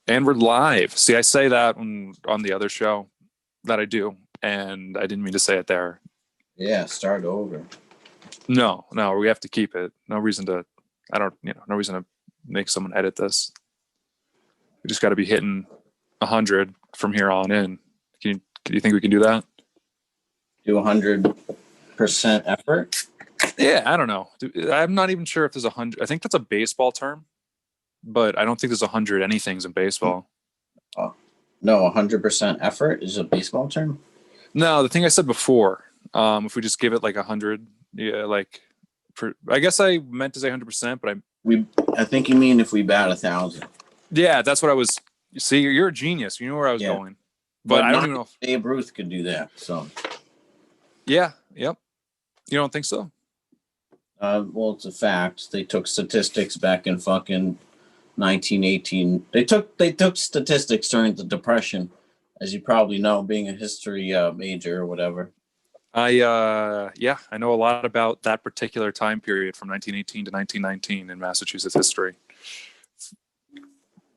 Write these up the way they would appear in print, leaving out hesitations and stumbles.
And we're live. See, I say that on the other show that I do, and I didn't mean to say it there. Yeah, start over. No, we have to keep it. No reason to, no reason to make someone edit this. We just got to be hitting 100 from here on in. Do you think we can do that? Do 100% effort? Yeah, I don't know. I'm not even sure if there's 100. I think that's a baseball term, but I don't think there's 100 anythings in baseball. Oh, no, 100% effort is a baseball term? No, the thing I said before, if we just give it like 100, yeah, I guess I meant to say 100%, but I think you mean if we bat 1,000. Yeah, that's what I was. See, you're a genius. You know where I was going, but I don't even know if Babe Ruth could do that. So, yeah, yep. You don't think so? well, it's a fact. They took statistics back in fucking 1918. They took statistics during the Depression, as you probably know, being a history major or whatever. I know a lot about that particular time period from 1918 to 1919 in Massachusetts history.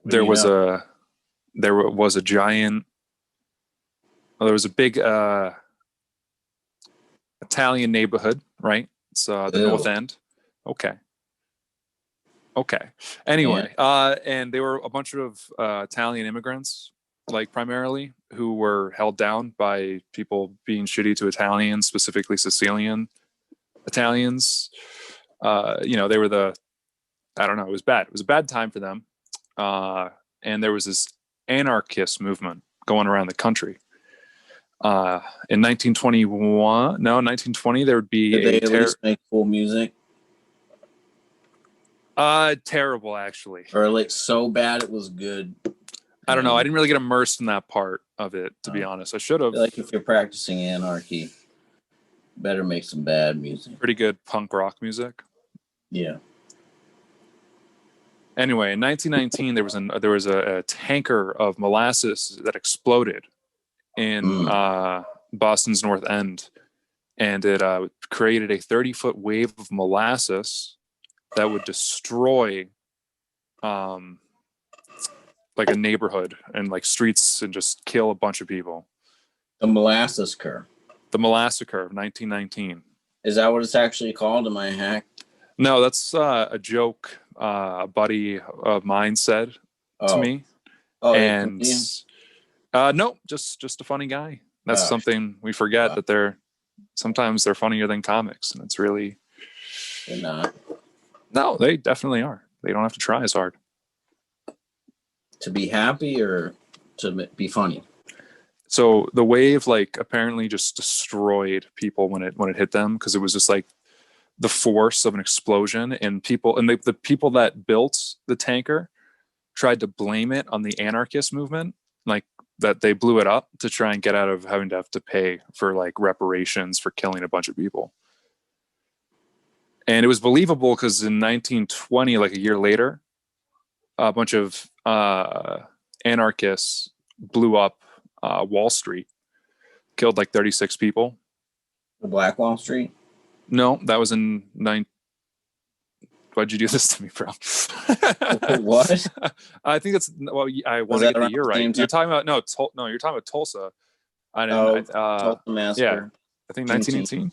There was a big Italian neighborhood, right? It's the North End. Okay. Anyway, and they were a bunch of Italian immigrants, like primarily, who were held down by people being shitty to Italians, specifically Sicilian Italians. They were I don't know, it was bad. It was a bad time for them. And there was this anarchist movement going around the country. In 1920, there would be Did they at least make cool music? Terrible, actually. Or like so bad it was good. I don't know. I didn't really get immersed in that part of it, to be honest. I should have. Like if you're practicing anarchy, better make some bad music. Pretty good punk rock music. Yeah. Anyway, in 1919, there was a tanker of molasses that exploded in Boston's North End, and it created a 30-foot wave of molasses that would destroy like a neighborhood and like streets and just kill a bunch of people. The molasses curve. The molasses curve, 1919. Is that what it's actually called? Am I hacked? No, that's a joke a buddy of mine said to me. And no, just a funny guy. That's something we forget, that sometimes they're funnier than comics, and it's really. They're not. No, they definitely are. They don't have to try as hard. To be happy or to be funny? So the wave apparently just destroyed people when it hit them, because it was just like the force of an explosion, and the people that built the tanker tried to blame it on the anarchist movement, like that they blew it up to try and get out of having to pay for like reparations for killing a bunch of people. And it was believable because in 1920, like a year later, a bunch of anarchists blew up Wall Street, killed like 36 people. The Black Wall Street? No, that was in Why'd you do this to me, bro? What? I think that's. Well, I want to get the year right. You're talking about you're talking about Tulsa. Tulsa Massacre. Yeah, I think 1918.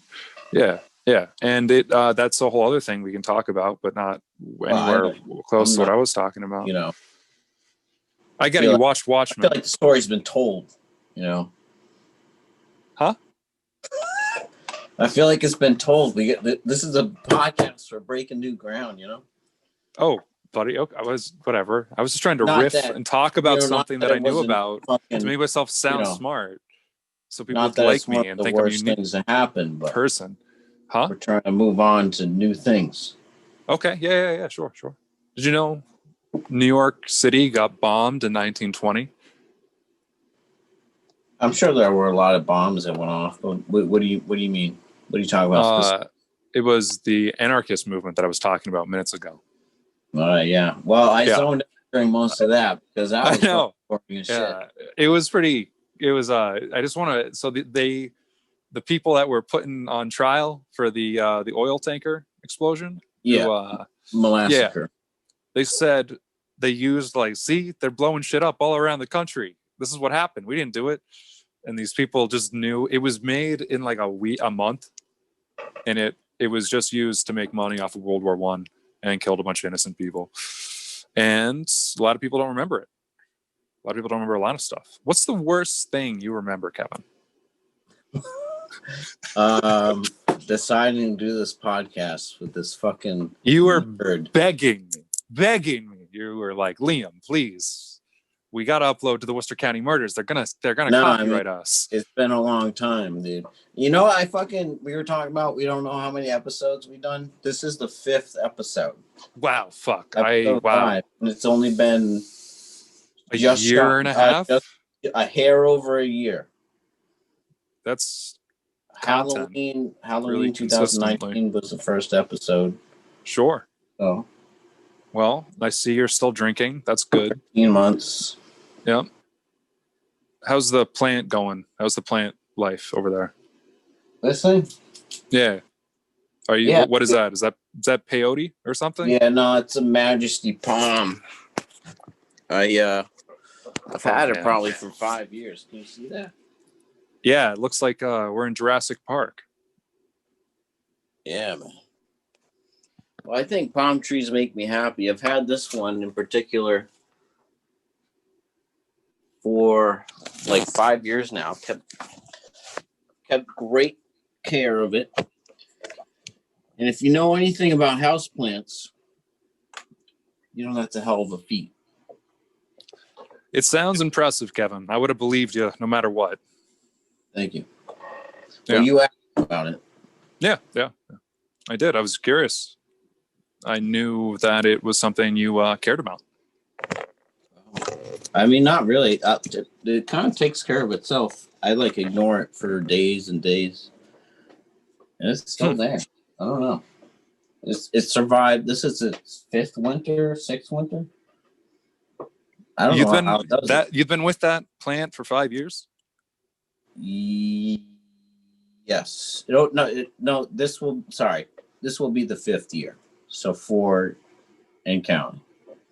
Yeah, and that's a whole other thing we can talk about, but not anywhere close to what I was talking about. I get it. You watched Watchmen. I feel like the story's been told. Huh? I feel like it's been told. This is a podcast for breaking new ground. Oh, buddy. Okay, I was just trying to riff and talk about something that I knew about to make myself sound smart, so people would like me and think I'm a unique things that happen, but person. Huh? We're trying to move on to new things. Okay. Yeah. Sure. Did you know New York City got bombed in 1920? I'm sure there were a lot of bombs that went off. But what do you mean? What are you talking about? It was the anarchist movement that I was talking about minutes ago. Yeah. Well, I zoned out during most of that because I was boring as shit. It was pretty. It was. I just want to. So the people that were putting on trial for the oil tanker explosion. Massacre. They said they used like, see, they're blowing shit up all around the country. This is what happened. We didn't do it. And these people just knew it was made in like a month, and it was just used to make money off of World War One and killed a bunch of innocent people. And a lot of people don't remember it. A lot of people don't remember a lot of stuff. What's the worst thing you remember, Kevin? Deciding to do this podcast with this fucking You were nerd. begging me. You were like, Liam, please. We got to upload to the Worcester County Murders. They're gonna copyright us. It's been a long time, dude. You know, we were talking about, we don't know how many episodes we've done. This is the 5th episode. Wow, fuck. Episode 5. And it's only been a year and a half? Just a hair over a year. That's Halloween really 2019 was the first episode. Sure. So, well, I see you're still drinking. That's good. 13 months. Yep. How's the plant going? How's the plant life over there? This thing? Yeah. Are you? Yeah. What is that? Is that peyote or something? Yeah, no, it's a Majesty palm. I've had it probably for 5 years. Can you see that? Yeah, it looks like we're in Jurassic Park. Yeah, man. Well, I think palm trees make me happy. I've had this one in particular for like 5 years now. Kept great care of it. And if you know anything about houseplants, you know that's a hell of a feat. It sounds impressive, Kevin. I would have believed you no matter what. Thank you. Yeah. So you asked about it. Yeah. I did. I was curious. I knew that it was something you cared about. I mean, not really. It kind of takes care of itself. I ignore it for days and days, and it's still there. I don't know. It survived. This is its 5th winter, 6th winter. I don't know how it does it. You've been with that plant for 5 years? Yes. No. This will be the 5th year. So 4 and counting.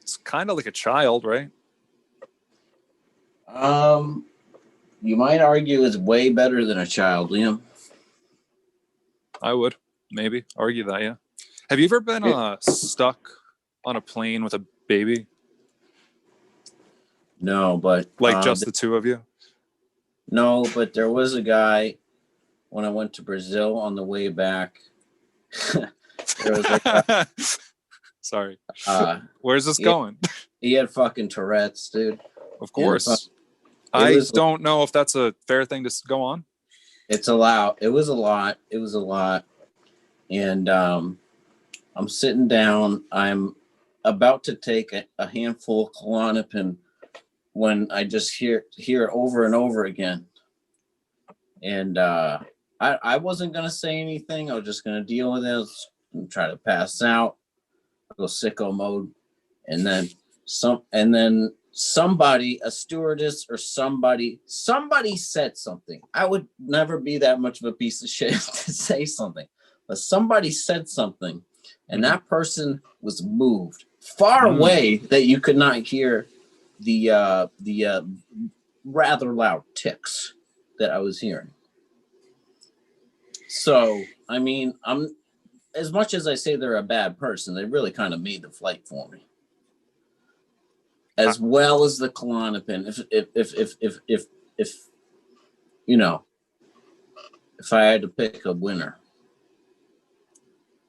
It's kind of like a child, right? You might argue it's way better than a child, Liam. I would maybe argue that. Yeah. Have you ever been stuck on a plane with a baby? No, but just the two of you? No, but there was a guy when I went to Brazil on the way back. There was Sorry. Where's this going? He had fucking Tourette's, dude. Of course. I don't know if that's a fair thing to go on. It's allowed. It was a lot. And I'm sitting down. I'm about to take a handful of Klonopin when I just hear it over and over again. And I wasn't going to say anything. I was just going to deal with it and try to pass out, go sicko mode. And then somebody, a stewardess or somebody said something. I would never be that much of a piece of shit to say something, but somebody said something, and that person was moved far away that you could not hear the rather loud ticks that I was hearing. So, I mean, I'm as much as I say they're a bad person, they really kind of made the flight for me. As well as the Klonopin. If you know, if I had to pick a winner.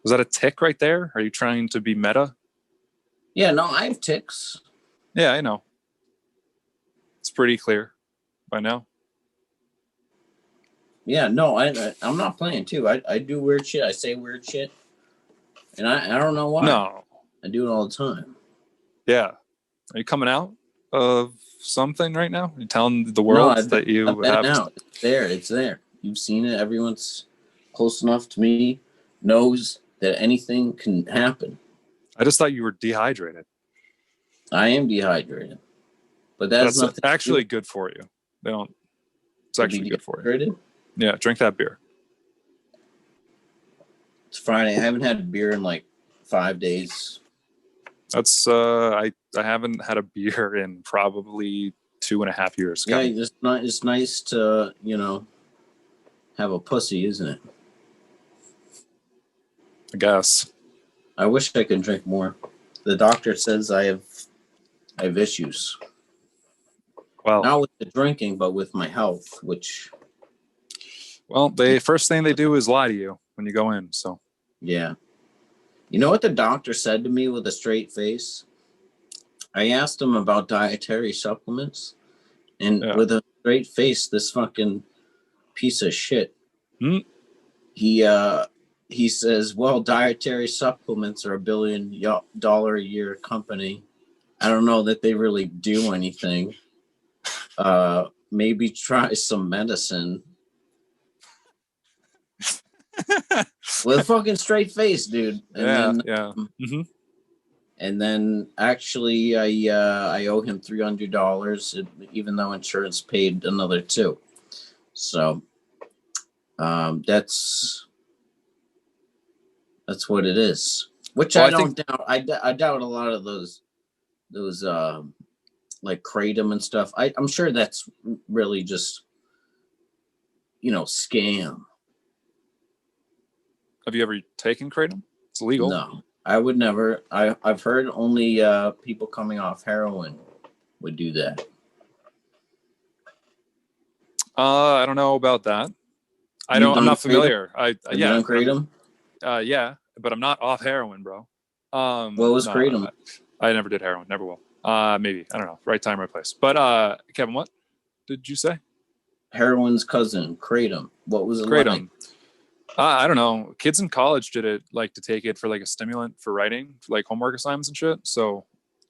Was that a tick right there? Are you trying to be meta? Yeah, no, I have ticks. Yeah, I know. It's pretty clear by now. Yeah, no, I'm not playing too. I do weird shit. I say weird shit. And I don't know why. No. I do it all the time. Yeah. Are you coming out of something right now? Are you telling the world that you have? No, it's there. You've seen it. Everyone's close enough to me knows that anything can happen. I just thought you were dehydrated. I am dehydrated. But that's actually good for you. It's actually good for you. Yeah, drink that beer. It's Friday. I haven't had beer in like 5 days. That's I haven't had a beer in probably 2.5 years. Yeah, Kevin. it's nice to, have a pussy, isn't it? I guess. I wish I could drink more. The doctor says I have issues. Well, Not with the drinking, but with my health, which they first thing they do is lie to you when you go in. So yeah. You know what the doctor said to me with a straight face? I asked him about dietary supplements, and yeah. with a straight face, this fucking piece of shit. Hmm. He says, "Well, dietary supplements are $1 billion a year company. I don't know that they really do anything. Maybe try some medicine." With a fucking straight face, dude. And Yeah, then, yeah. Hmm. actually, I owe him $300, even though insurance paid another $2. So, that's what it is. Which Well, I I think don't doubt. I doubt a lot of those like kratom and stuff. I'm sure that's really just scam. have you ever taken kratom? It's illegal. No, I would never. I've heard only people coming off heroin would do that. I don't know about that. You've I'm done not kratom? familiar. Have you done kratom? Yeah, but I'm not off heroin, bro. What was No, kratom? I never did heroin. Never will. Maybe, I don't know. Right time, right place. But Kevin, what did you say? Heroin's cousin, kratom. What was it like? Kratom. I don't know. Kids in college did it like to take it for like a stimulant for writing, like homework assignments and shit. So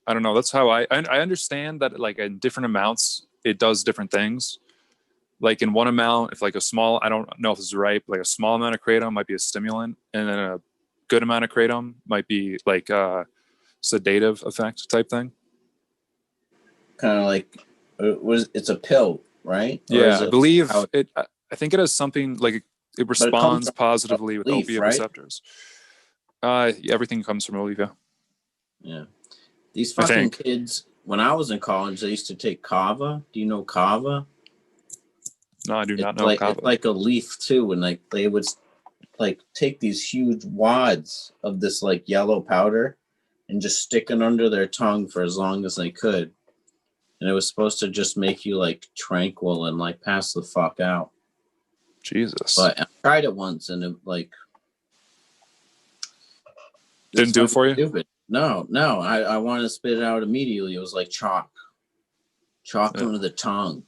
I don't know. That's how I understand that like in different amounts it does different things. Like in one amount, if like a small, I don't know if this is right, but like a small amount of kratom might be a stimulant, and then a good amount of kratom might be like a sedative effect type thing. Kind of like it's a pill, right? Or is Yeah, I it believe how? it. I think it has something like it But it comes responds from a positively with leaf, opiate right? receptors. Everything comes from Olivia, Yeah. These I fucking think. kids. When I was in college, they used to take kava. Do you know kava? No, I do It's not know like it's kava. like a leaf too, and like they would like take these huge wads of this like yellow powder and just stick it under their tongue for as long as they could. And it was supposed to just make you like tranquil and like pass the fuck out. Jesus, But I tried it once and it didn't was do it fucking for you. stupid. No, I wanted to spit it out immediately. It was like chalk Yeah. under the tongue.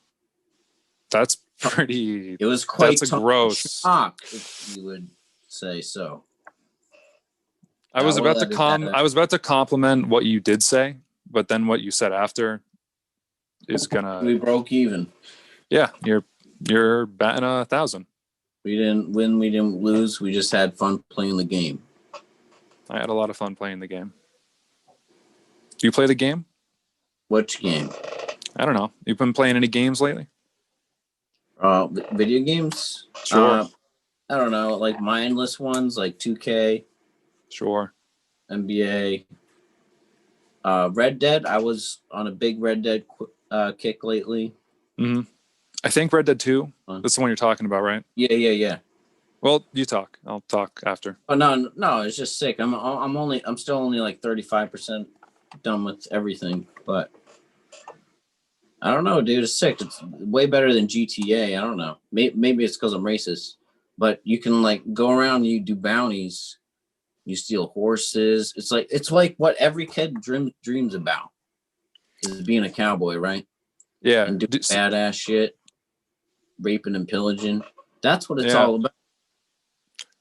That's pretty. It was quite That's a gross. chalk, if you would say so. I was We'll about to edit that out. I was about to compliment what you did say, but then what you said after is We gonna. broke even. Yeah, you're batting 1,000. We didn't win. We didn't lose. We just had fun playing the game. I had a lot of fun playing the game. Do you play the game? Which game? I don't know. You've been playing any games lately? Video games. Sure, I don't know, like mindless ones like 2K, sure. NBA, Red Dead. I was on a big Red Dead kick lately. Hmm. I think Red Dead 2. That's the one you're talking about, right? Yeah. Well, you talk. I'll talk after. Oh no, it's just sick. I'm still only like 35% done with everything, but I don't know, dude. It's sick. It's way better than GTA. I don't know. Maybe it's because I'm racist, but you can like go around and you do bounties. You steal horses. It's like what every kid dreams about is being a cowboy, right? Yeah. And doing badass shit, raping and pillaging. That's what it's Yeah. all about.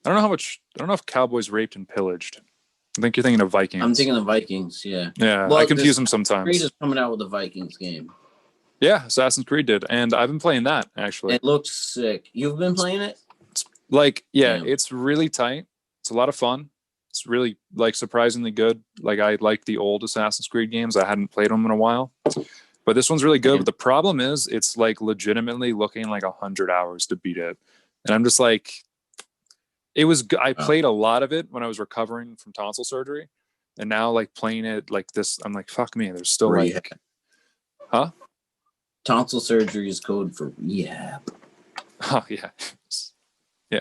I don't know how much. I don't know if cowboys raped and pillaged. I think you're thinking of Vikings. I'm thinking of Vikings. Yeah. Yeah, I Well, confuse them Creed sometimes. is coming out with a Vikings game. Yeah, Assassin's Creed did, and I've been playing that actually. It looks sick. You've been playing it? Like, yeah, Damn. it's really tight. It's a lot of fun. It's really like surprisingly good. Like I like the old Assassin's Creed games. I hadn't played them in a while, but this one's really good. Yeah. But the problem is, it's like legitimately looking like 100 hours to beat it, and I'm just like, it was. I played a lot of it when I was recovering from tonsil surgery, And now like playing it like this, I'm like, fuck me. There's still Rehab. like, huh? Tonsil surgery is code for rehab. Oh yeah, yeah.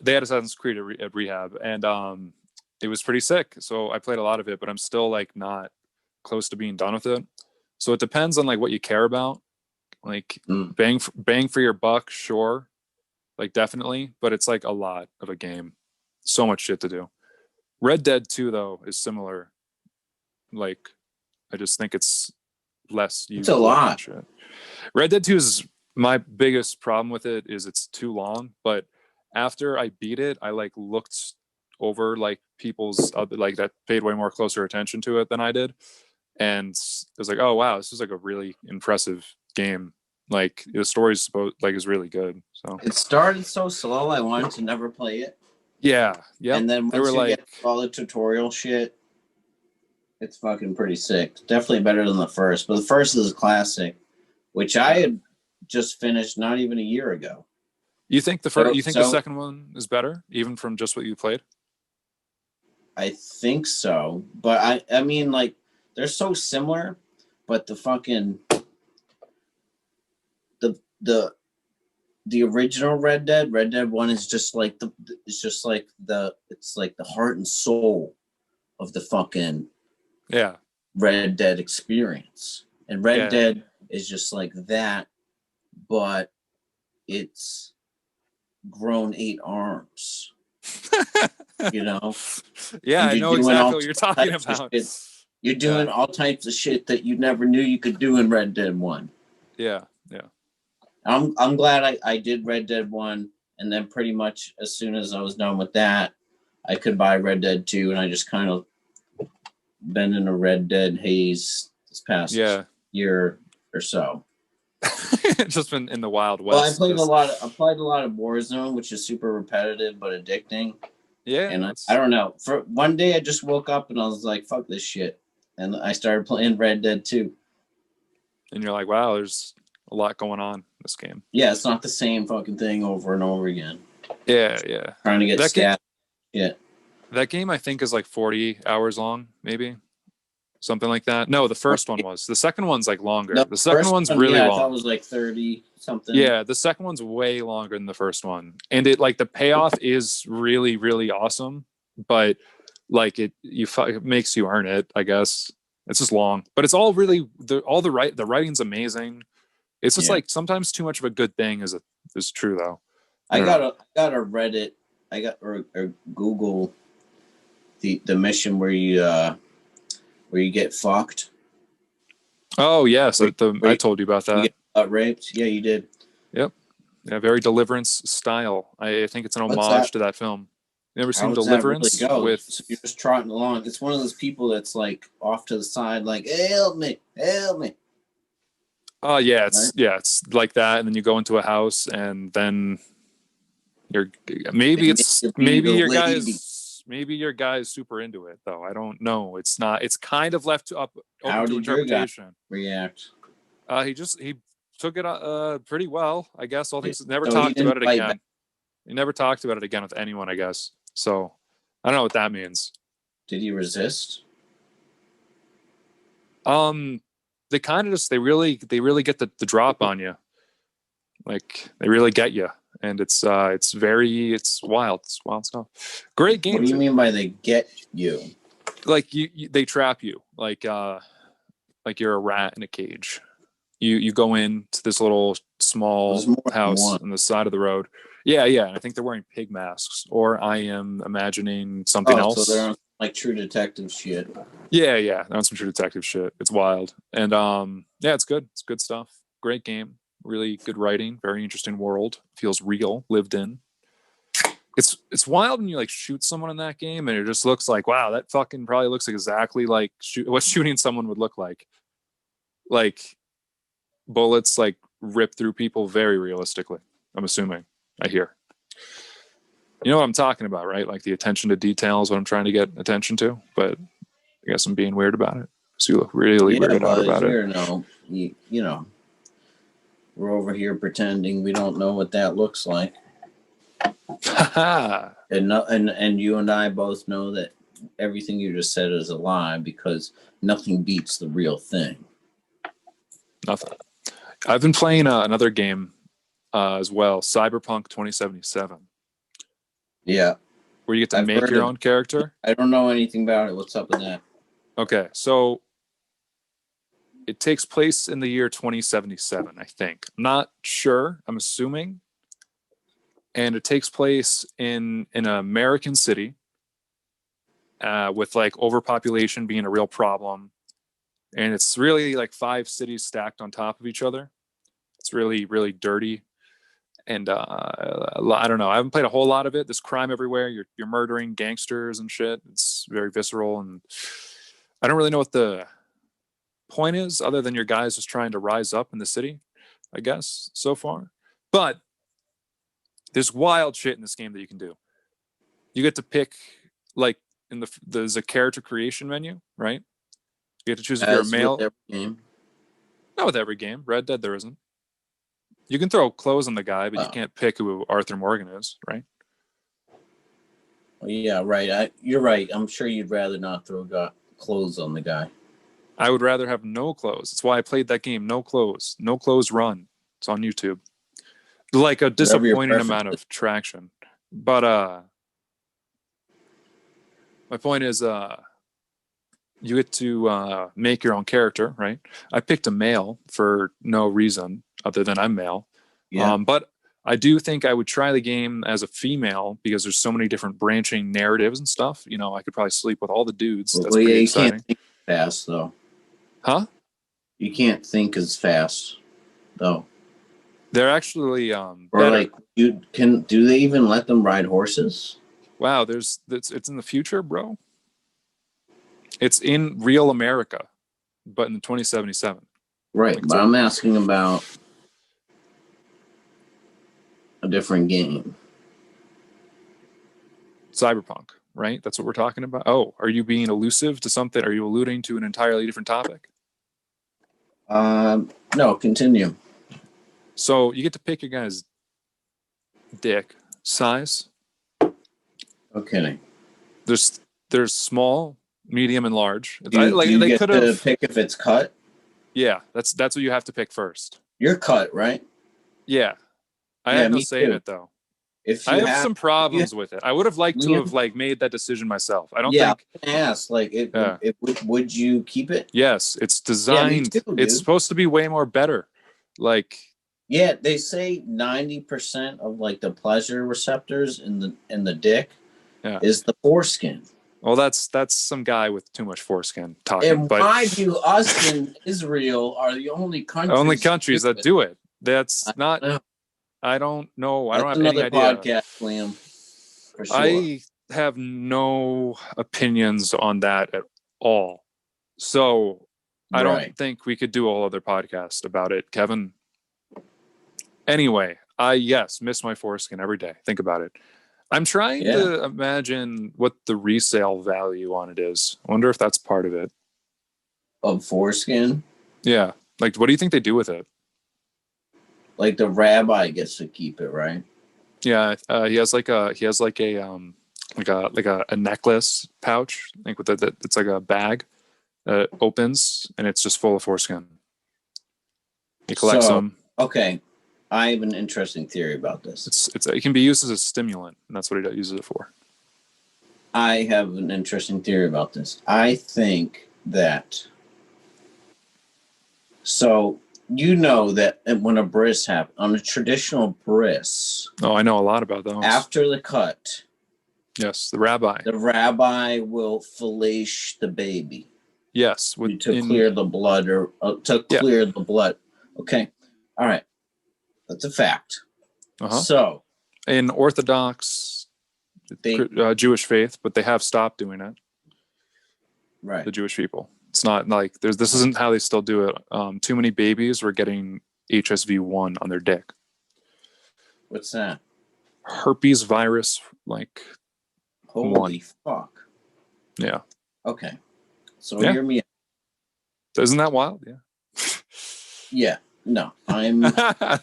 They had Assassin's Creed at Rehab, and it was pretty sick. So I played a lot of it, but I'm still like not close to being done with it. So it depends on like what you care about. Like bang for your buck, sure, like definitely, but it's like a lot of a game, so much shit to do. Red Dead 2 though is similar. Like I just think it's less It's a usable lot. and shit. Red Dead 2 is my biggest problem with it is it's too long, but after I beat it, I like looked over like people's like that paid way more closer attention to it than I did, and it was like, oh wow, this is like a really impressive game. Like the story's supposed like is really good. So it started so slow, I wanted to never play it. Yeah, yeah. And then once you get all the tutorial shit, it's fucking pretty sick. Definitely better than the first, but the first is a classic, which I had just finished not even a year ago. You think the first? You think the second one is better, even from just what you played? I think so, but I mean, like they're so similar, but the fucking the original Red Dead 1 is just like it's like the heart and soul of the fucking Red Dead experience. And Red Dead is just like that, but it's grown 8 arms. You know? Yeah, I know exactly what you're talking about. You're doing all types of shit that you never knew you could do in Red Dead 1. Yeah, yeah. I'm glad I did Red Dead 1, and then pretty much as soon as I was done with that, I could buy Red Dead 2, and I just kind of been in a Red Dead haze this past year or so. Just been in the Wild West. Well, I played a lot of Warzone, which is super repetitive but addicting. Yeah, and I don't know. For one day, I just woke up and I was like, "Fuck this shit," and I started playing Red Dead 2. And you're like, "Wow, there's a lot going on in this game." Yeah, it's not the same fucking thing over and over again. Yeah, yeah. Trying to get stats. Yeah. That game, I think, is like 40 hours long, maybe. Something like that. No, the first one was. The second one's like longer. No, the second one's really long. I thought it was like 30 something. Yeah, the second one's way longer than the first one. And it like the payoff is really, really awesome. But like it makes you earn it, I guess. It's just long. But it's all really the writing's amazing. It's just like sometimes too much of a good thing is true though. I got a Reddit. I got or Google the mission where you get fucked. Oh yes, I told you about that. You get raped. Yeah, you did. Yep. Yeah, very Deliverance style. I think it's an homage to that film. You ever seen Deliverance? Really so you're just trotting along. It's one of those people that's like off to the side, like, hey, help me. Oh yeah, it's like that, and then you go into a house, and then maybe your guy's super into it though. I don't know. It's not. It's kind of left up open to interpretation. React. He took it pretty well, I guess. All things never talked about it again. He never talked about it again with anyone, I guess. So I don't know what that means. Did he resist? They kind of just they really get the drop on you. Like they really get you. And it's wild. It's wild stuff. Great game. What do you mean by they get you? Like they trap you. Like you're a rat in a cage. You go into this little small house on the side of the road. Yeah. I think they're wearing pig masks, or I am imagining something else. So they're on like True Detective shit. Yeah, they're on some True Detective shit. It's wild, and it's good. It's good stuff. Great game. Really good writing. Very interesting world. Feels real. Lived in. It's wild when you like shoot someone in that game, and it just looks like, wow, that fucking probably looks exactly like what shooting someone would look like. Like bullets like rip through people very realistically. I'm assuming. I hear. You know what I'm talking about, right? Like the attention to detail is what I'm trying to get attention to, but I guess I'm being weird about it. So you look really weirded out about it. No, you know, we're over here pretending we don't know what that looks like. and you and I both know that everything you just said is a lie because nothing beats the real thing. Nothing. I've been playing another game as well, Cyberpunk 2077. Yeah. Where you get to make your own character. I don't know anything about it. What's up with that? Okay, so it takes place in the year 2077, I think. I'm not sure. I'm assuming. And it takes place in an American city with like overpopulation being a real problem. And it's really like 5 cities stacked on top of each other. It's really, really dirty. And I don't know. I haven't played a whole lot of it. There's crime everywhere. You're murdering gangsters and shit. It's very visceral, and I don't really know what the point is, other than your guys just trying to rise up in the city, I guess, so far. But there's wild shit in this game that you can do. You get to pick, like, there's a character creation menu, right? You get to choose if you're a male. With every game. Not with every game. Red Dead, there isn't. You can throw clothes on the guy, but you can't pick who Arthur Morgan is, right? Well, yeah, right. You're right. I'm sure you'd rather not throw clothes on the guy. I would rather have no clothes. That's why I played that game. No clothes. No clothes run. It's on YouTube. Like a disappointing amount of traction. But my point is you get to make your own character, right? I picked a male for no reason other than I'm male. Yeah. But I do think I would try the game as a female because there's so many different branching narratives and stuff. You know, I could probably sleep with all the dudes. That's pretty exciting. Can't think fast though. Huh? You can't think as fast though. They're actually or like do they even let them ride horses? Wow, it's in the future, bro. It's in real America, but in 2077. Right, like, but I'm asking about a different game. Cyberpunk, right? That's what we're talking about. Oh, are you being elusive to something? Are you alluding to an entirely different topic? No, continue. So you get to pick your guy's dick size. Okay. There's small, medium, and large. You get to pick if it's cut? Yeah, that's what you have to pick first. You're cut, right? Yeah. I had no say in it though. I have some problems with it. I would have liked to have made that decision myself. I don't think. Ask would you keep it? Yes, it's designed. Yeah, it's supposed to be way more better. Like. Yeah, they say 90% of like the pleasure receptors in the dick is the foreskin. Well, that's some guy with too much foreskin talking. And why do us in Israel are the only countries that do it? That's not. I don't know. I don't have any idea. Podcast, Liam. For sure. I have no opinions on that at all. So I don't think we could do a whole other podcast about it, Kevin. Anyway, I miss my foreskin every day. Think about it. I'm trying to imagine what the resale value on it is. I wonder if that's part of it. Of foreskin? Yeah. Like, what do you think they do with it? Like the rabbi gets to keep it, right? Yeah, he has a necklace pouch. I think it's like a bag that opens and it's just full of foreskin. He collects them. Okay, I have an interesting theory about this. It can be used as a stimulant, and that's what he uses it for. I have an interesting theory about this. I think that you know that when a bris happens, on a traditional bris. Oh, I know a lot about those. After the cut. Yes, the rabbi. The rabbi will fellate the baby. Yes. To clear the blood clear the blood. Okay. All right. That's a fact. Uh-huh. So. In Orthodox Jewish faith, but they have stopped doing it. Right. The Jewish people. It's not like this isn't how they still do it. Too many babies were getting HSV-1 on their dick. What's that? Herpes virus, like. Holy fuck. Yeah. Okay. So hear me out. Isn't that wild? Yeah. Yeah. No,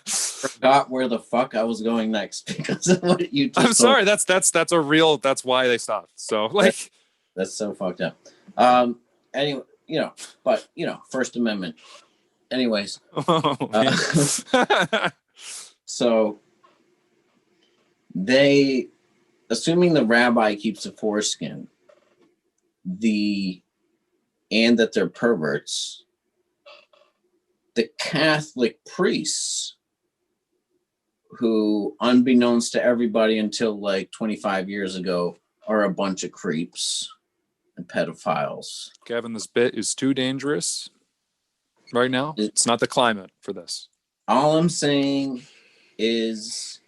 forgot where the fuck I was going next because of what you just I'm sorry. That's a real. That's why they stopped. So like. That's so fucked up. Anyway, but First Amendment. Anyways, Oh, man. so they, assuming the rabbi keeps the foreskin, and that they're perverts, the Catholic priests, who, unbeknownst to everybody until like 25 years ago, are a bunch of creeps and pedophiles. Kevin, this bit is too dangerous right now. It's not the climate for this. All I'm saying is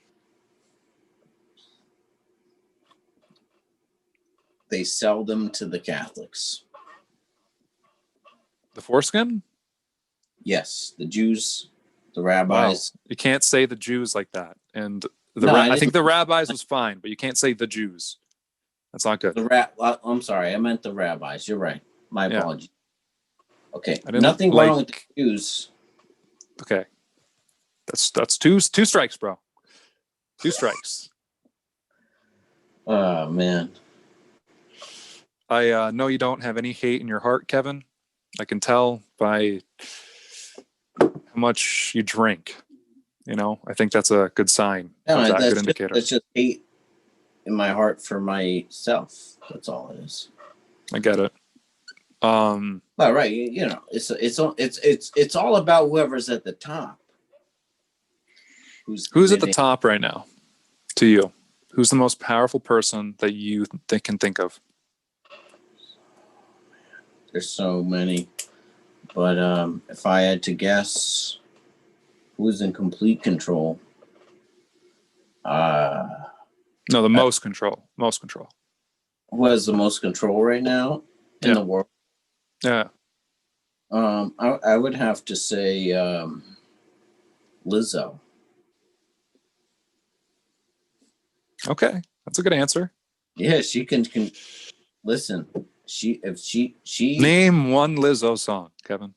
they sell them to the Catholics. The foreskin? Yes, the Jews, the rabbis. Wow. You can't say the Jews like that. And I think the rabbis was fine, but you can't say the Jews. That's not good. I'm sorry, I meant the rabbis. You're right. My apologies. Okay, nothing wrong with the Jews. Okay, that's two strikes, bro. 2 strikes. Oh man. I know you don't have any hate in your heart, Kevin. I can tell by how much you drink. I think that's a good sign. No, that's a good indicator. That's just hate in my heart for myself. That's all it is. I get it. Well, right. It's all about whoever's at the top. Who's at the top right now? To you, who's the most powerful person that you can think of? There's so many, but if I had to guess, who's in complete control? No, the most control. Most control. Who has the most control right now in the world? Yeah. I would have to say Lizzo. Okay, that's a good answer. Yeah, she can listen. She name one Lizzo song, Kevin.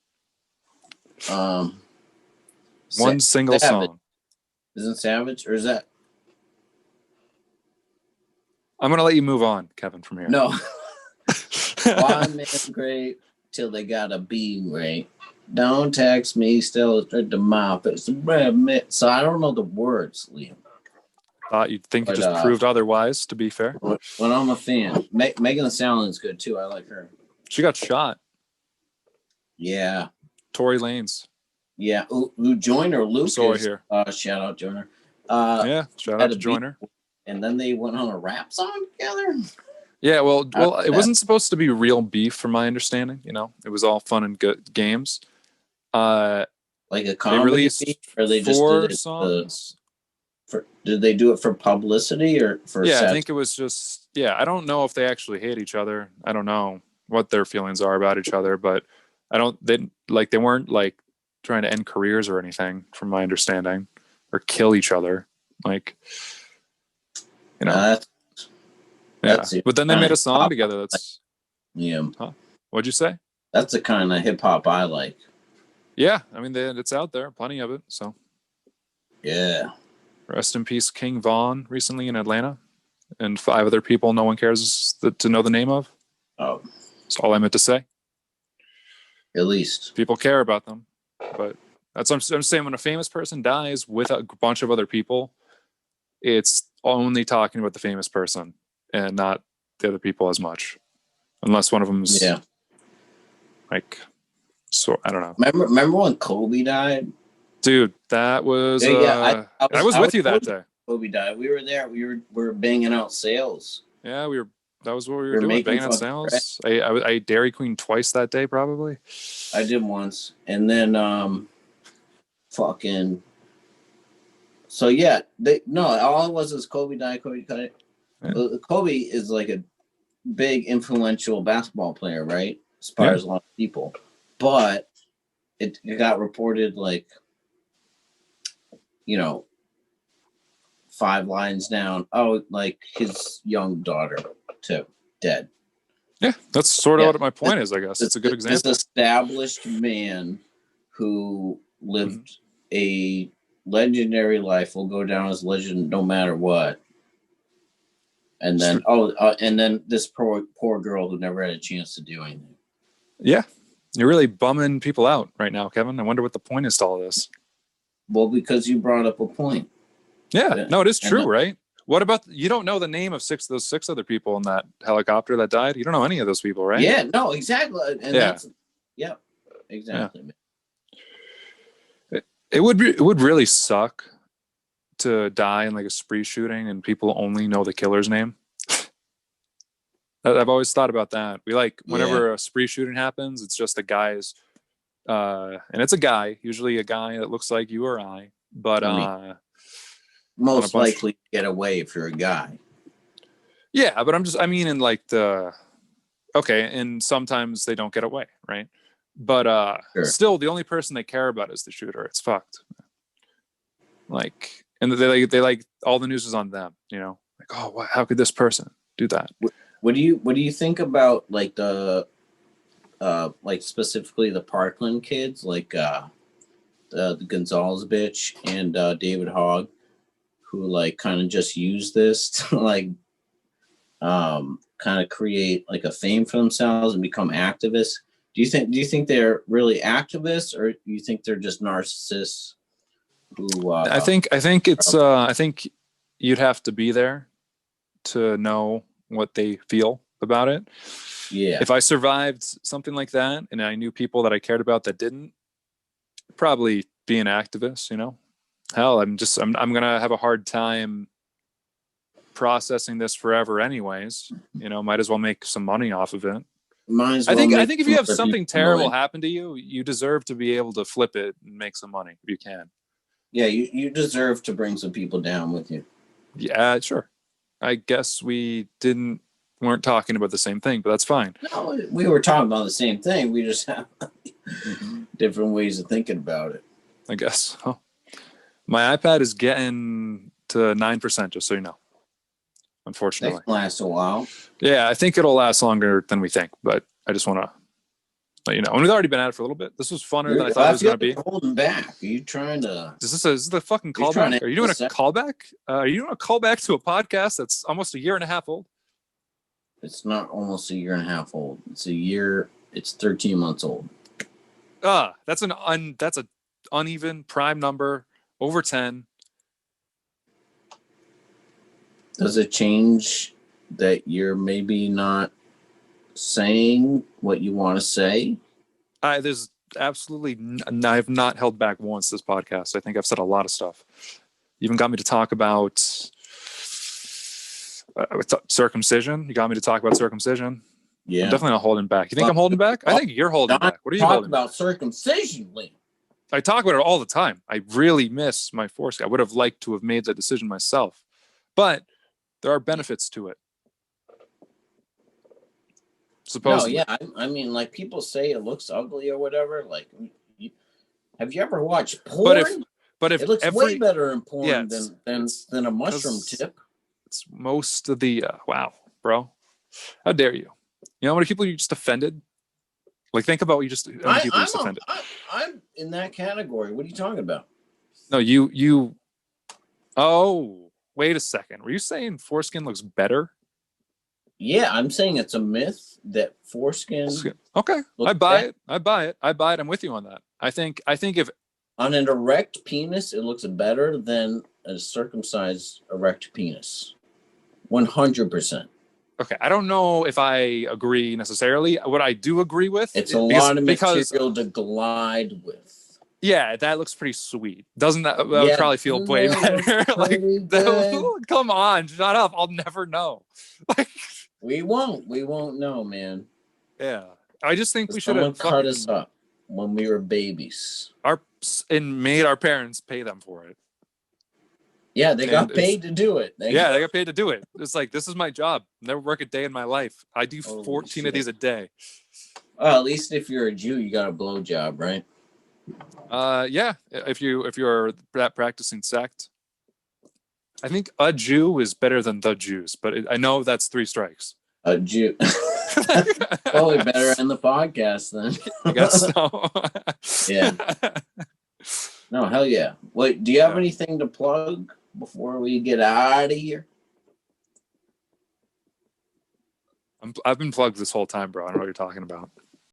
One single song. Isn't Savage, or is that? I'm gonna let you move on, Kevin, from here. No. One man great till they gotta be great. Don't text me, still at the mouth. It's the bread. So I don't know the words, Liam. Thought you'd think you just proved otherwise, to be fair. But I'm a fan. Megan Thee Stallion's good too. I like her. She got shot. Yeah. Tory Lanez. Yeah. Who Joyner, Luke. Sorry here. Shout out Joyner. Yeah, shout out to Joyner. And then they went on a rap song together. Yeah, well, it wasn't supposed to be real beef, from my understanding. It was all fun and good games. Like a comedy, they released beef, or they just 4 did it songs. Did they do it for publicity or for? Yeah, I think it was just. Yeah, I don't know if they actually hate each other. I don't know what their feelings are about each other, but they weren't like trying to end careers or anything, from my understanding, or kill each other. Like, yeah. But then they made a song together. That's Huh? What'd you say? That's the kind of hip hop I like. Yeah, I mean, it's out there, plenty of it. So yeah. Rest in peace, King Von, recently in Atlanta, and 5 other people no one cares to know the name of. Oh, that's all I meant to say. At least people care about them, but that's what I'm saying. When a famous person dies with a bunch of other people, it's only talking about the famous person and not the other people as much, unless one of them's like. So I don't know. Remember when Kobe died? Dude, that was I was with you that day. Kobe died. We were there. We were banging out sales. Yeah, we were. That was what we were doing. Banging out sales. I ate Dairy Queen twice that day, probably. I did once, and then fucking. So yeah, all it was Kobe died. Kobe died. Yeah. Kobe is like a big influential basketball player, right? Inspires a lot of people, but it got reported like. 5 lines down. Oh, like his young daughter too, dead. Yeah, that's sort of what my point is. I guess it's a good example. This established man who lived a legendary life will go down as legend no matter what. And then and then this poor girl who never had a chance to do anything. Yeah, you're really bumming people out right now, Kevin. I wonder what the point is to all this. Well, because you brought up a point. Yeah, no, it is true, right? What about you don't know the name of those six other people in that helicopter that died? You don't know any of those people, right? Yeah, no, exactly. And that's exactly. Yeah. It would really suck to die in like a spree shooting and people only know the killer's name. I've always thought about that. Whenever a spree shooting happens, it's just a guy's and it's a guy, usually a guy that looks like you or I, but most likely get away if you're a guy. Yeah, but and sometimes they don't get away, right? But still the only person they care about is the shooter. It's fucked. Like, and they like all the news is on them, like, oh, how could this person do that? What do you think about like the like specifically the Parkland kids, like the Gonzalez bitch and David Hogg, who like kind of just use this to like kind of create like a fame for themselves and become activists? Do you think they're really activists, or do you think they're just narcissists who I think you'd have to be there to know what they feel about it. Yeah. If I survived something like that and I knew people that I cared about that didn't, probably be an activist, Hell, I'm gonna have a hard time processing this forever anyways. Might as well make some money off of it. I think if you have something terrible happen to you, you deserve to be able to flip it and make some money if you can. Yeah, you deserve to bring some people down with you. Yeah, sure. I guess we weren't talking about the same thing, but that's fine. No, we were talking about the same thing. We just have different ways of thinking about it. I guess. Oh. My iPad is getting to 9%, just so you know. Unfortunately. That can last a while. Yeah, I think it'll last longer than we think, but I just want to let you know. And we've already been at it for a little bit. This was funner than I thought it was going to be. Holding back. Are you trying to... Is this the fucking callback? Are you doing a callback? Are you doing a callback to a podcast that's almost a year and a half old? It's not almost a year and a half old. It's 13 months old. That's an uneven prime number, over 10. Does it change that you're maybe not saying what you want to say? There's absolutely I've not held back once this podcast. I think I've said a lot of stuff. You even got me to talk about circumcision. You got me to talk about circumcision. Yeah, I'm definitely not holding back. You think I'm holding back? I think you're holding back. What are you holding about back? Circumcision, Lee. I talk about it all the time. I really miss my foreskin. I would have liked to have made that decision myself, but there are benefits to it. Supposedly. No, yeah. I mean, like people say it looks ugly or whatever. Like, have you ever watched porn? But if it looks way better in porn than a mushroom tip. It's most of the wow, bro. How dare you? You know how many people you just offended? Like, think about what you just offended. I'm in that category. What are you talking about? No, you. Oh, wait a second. Were you saying foreskin looks better? Yeah, I'm saying it's a myth that foreskin. Okay, I buy it. I'm with you on that. I think if on an erect penis, it looks better than a circumcised erect penis. 100%. Okay, I don't know if I agree necessarily. What I do agree with, it's a lot of material to glide with. Yeah, that looks pretty sweet. Doesn't that? Would probably feel way better. Like, come on, shut up. I'll never know. Like, we won't know, man. Yeah, I just think we should have cut us up when we were babies. And made our parents pay them for it. Yeah, they got paid to do it. They got paid to do it. It's like, this is my job. Never work a day in my life. I do 14 of these a day. Well, at least if you're a Jew, you got a blow job, right? Yeah. If you're that practicing sect, I think a Jew is better than the Jews, but I know that's 3 strikes. A Jew. Well, we better end the podcast then. I guess so. Yeah. No, hell yeah. Wait, do you have anything to plug before we get out of here? I've been plugged this whole time, bro. I don't know what you're talking about.